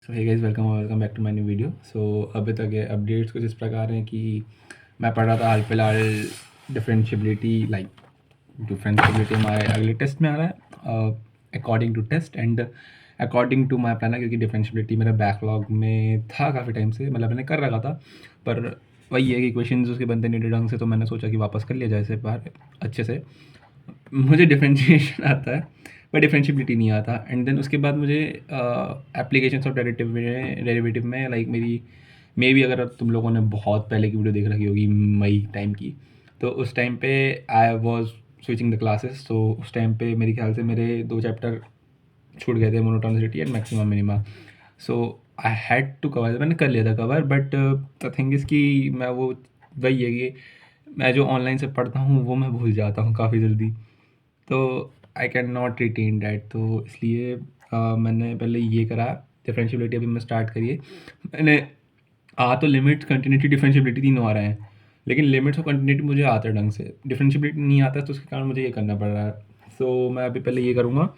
So hey guys, welcome back to my new video. So अभी तक के updates कुछ इस प्रकार हैं कि मैं पढ़ रहा था हाल फिलहाल डिफरेंशियबिलिटी हमारे अगले टेस्ट में आ रहा है according to test and according to my plan है, क्योंकि डिफरेंशियबिलिटी मेरा बैकलॉग में था काफ़ी टाइम से, मतलब मैंने कर रखा था, पर वही है कि क्वेश्चंस उसके बनते नहीं थे ढंग से, तो मैंने सोचा कि वापस कर लिया जाए इसे बाहर अच्छे से। मुझे डिफरेंशिएशन आता है पर डिफरेंशियबिलिटी नहीं आता। एंड देन उसके बाद मुझे एप्लीकेशंस ऑफ डेरिवेटिव में लाइक मेरी मे बी अगर तुम लोगों ने बहुत पहले की वीडियो देख रखी होगी मई टाइम की, तो उस टाइम पे I was switching the classes. तो उस टाइम पे मेरे ख्याल से मेरे 2 चैप्टर छूट गए थे, monotonicity and maximum minima. So I had to cover, मैंने कर लिया था cover, but the thing is कि मैं वो वही है कि मैं जो ऑनलाइन से पढ़ता हूँ वो मैं भूल जाता हूँ काफ़ी जल्दी, तो I can not retain that. तो इसलिए मैंने पहले ये करा, डिफरेंशियबिलिटी अभी मैं स्टार्ट करिए। मैंने तो लिमिट कंटिन्यूटी डिफरेंशियबिलिटी तीनों आ रहे हैं, लेकिन लिमिट्स और कंटिन्यूटी मुझे आता है ढंग से, डिफरेंशियबिलिटी नहीं आता, तो उसके कारण मुझे ये करना पड़ रहा है। सो मैं अभी पहले ये करूँगा।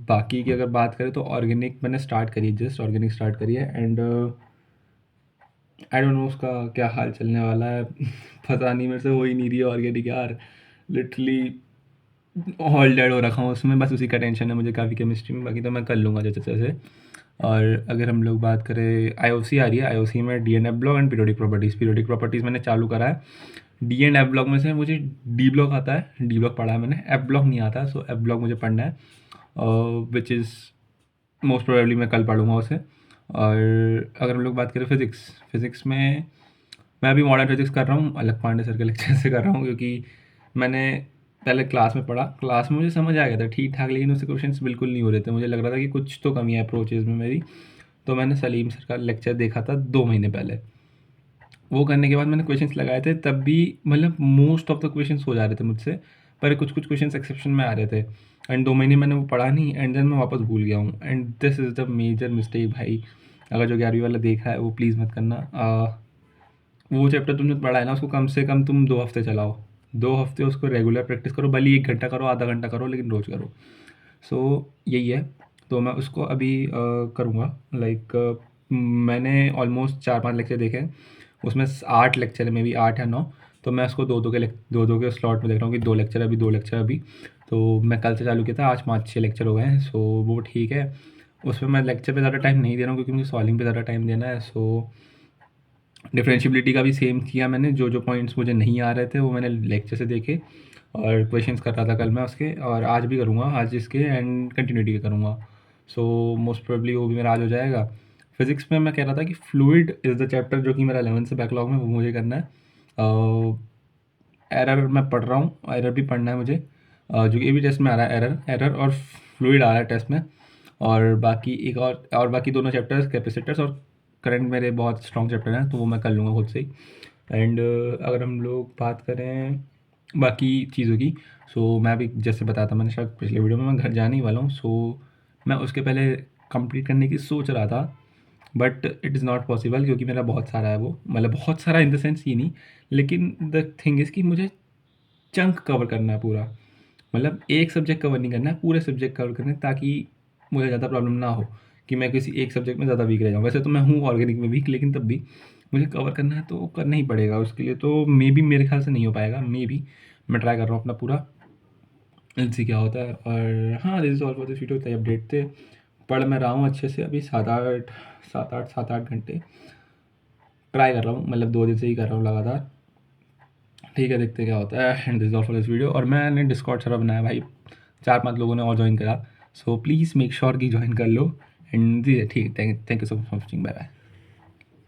बाकी की अगर बात करें तो ऑर्गेनिक मैंने स्टार्ट करी, जस्ट ऑर्गेनिक स्टार्ट करी है, एंड आई डोंट नो उसका क्या हाल चलने वाला है। पता नहीं, मेरे से हो ही नहीं रही है ऑर्गेनिक यार, लिटरली ऑल डेड हो रखा हूँ उसमें, बस उसी का टेंशन है मुझे काफ़ी केमिस्ट्री में, बाकी तो मैं कर लूँगा जैसे तैसे। और अगर हम लोग बात करें, आईओसी आ रही है, आईओसी में D and F block and periodic properties मैंने चालू करा है। डी एंड एफ ब्लॉक में से मुझे डी ब्लॉक आता है, डी ब्लॉक पढ़ा है मैंने, एफ ब्लॉक नहीं आता, सो एफ ब्लॉक मुझे पढ़ना है, विच इज़ मोस्ट प्रोबेबली मैं कल पढ़ूँगा उसे। और अगर हम लोग बात करें फिज़िक्स में मैं अभी मॉडर्न फिज़िक्स कर रहा हूँ, अलग पांडे सर के लेक्चर से कर रहा हूँ, क्योंकि मैंने पहले क्लास में पढ़ा, क्लास में मुझे समझ आ गया था ठीक ठाक, लेकिन उससे क्वेश्चंस बिल्कुल नहीं हो रहे थे, मुझे लग रहा था कि कुछ तो कमी है अप्रोचेज़ में मेरी। तो मैंने सलीम सर का लेक्चर देखा था 2 महीने पहले, वो करने के बाद मैंने क्वेश्चंस लगाए थे, तब भी मतलब मोस्ट ऑफ द क्वेश्चंस हो जा रहे थे मुझसे, पर कुछ क्वेश्चंस एक्सेप्शन में आ रहे थे। एंड 2 महीने मैंने वो पढ़ा नहीं, एंड देन मैं वापस भूल गया हूँ, and this is the major mistake भाई। अगर जो 11वीं वाला देखा है वो प्लीज़ मत करना। वो चैप्टर तुमने पढ़ा है ना, उसको कम से कम तुम 2 हफ्ते चलाओ, 2 हफ्ते उसको रेगुलर प्रैक्टिस करो, भले ही 1 घंटा करो, आधा घंटा करो, लेकिन रोज़ करो। सो यही है, तो मैं उसको अभी करूँगा। लाइक मैंने ऑलमोस्ट 4-5 लेक्चर देखे हैं, उसमें 8 लेक्चर में भी 8 या 9, तो मैं उसको 2-2 के स्लॉट में देख रहा हूँ कि 2 लेक्चर अभी, 2 लेक्चर अभी। तो मैं कल से चालू किया था, आज 5-6 लेक्चर हो गए हैं, सो वो ठीक है। उसमें मैं लेक्चर पे ज़्यादा टाइम नहीं दे रहा हूँ, क्योंकि मुझे सॉल्विंग पे ज़्यादा टाइम देना है। सो डिफरेंशियबिलिटी का भी सेम किया मैंने, जो पॉइंट्स मुझे नहीं आ रहे थे वो मैंने लेक्चर से देखे और क्वेश्चंस कर रहा था कल मैं उसके, और आज भी करूँगा, आज इसके एंड कंटिन्यूटी के करूँगा। सो मोस्ट प्रोबेबली वो भी मेरा आज हो जाएगा। फिज़िक्स में मैं कह रहा था कि फ्लूइड इज़ द चैप्टर जो कि मेरा 11th से बैकलॉग में, वो मुझे करना है। एरर मैं पढ़ रहा हूँ, एरर भी पढ़ना है मुझे, जो कि ये भी टेस्ट में आ रहा है, एरर और फ्लूइड आ रहा है टेस्ट में। और बाकी एक और बाकी दोनों चैप्टर्स कैपेसिटर्स और करंट मेरे बहुत स्ट्रॉन्ग चैप्टर हैं, तो वो मैं कर लूँगा खुद से ही। एंड अगर हम लोग बात करें बाकी चीज़ों की, सो मैं अभी जैसे बताया था मैंने शायद पिछले वीडियो में, मैं घर जाने ही वाला हूँ। सो मैं उसके पहले कंप्लीट करने की सोच रहा था, but it is not possible, क्योंकि मेरा बहुत सारा है वो, मतलब बहुत सारा इन द सेंस ये नहीं, लेकिन द थिंग इज़ कि मुझे चंक कवर करना है पूरा, मतलब एक सब्जेक्ट कवर नहीं करना है, पूरे सब्जेक्ट कवर करने हैं, ताकि मुझे ज़्यादा प्रॉब्लम ना हो कि मैं किसी एक सब्जेक्ट में ज़्यादा वीक रह जाऊँ। वैसे तो मैं हूँ ऑर्गेनिक में वीक, लेकिन तब भी मुझे कवर करना है तो करना ही पड़ेगा उसके लिए, तो मे बी मेरे ख्याल से नहीं हो पाएगा, मे बी मैं ट्राई कर रहा हूँ अपना पूरा, इनसे क्या होता है। और हाँ, this is all for this video, इतने अपडेट थे। पढ़ मैं रहा हूँ अच्छे से अभी 7-8 घंटे ट्राई कर रहा हूँ, मतलब 2 दिन से ही कर रहा हूँ लगातार। ठीक है, देखते हैं क्या होता है। And this is all for this video. और मैंने डिस्कॉर्ड सर्वर बनाया भाई, 4-5 लोगों ने और ज्वाइन करा, सो प्लीज़ मेक श्योर कि ज्वाइन कर लो। एंड ठीक है, thank you so much for watching, bye bye.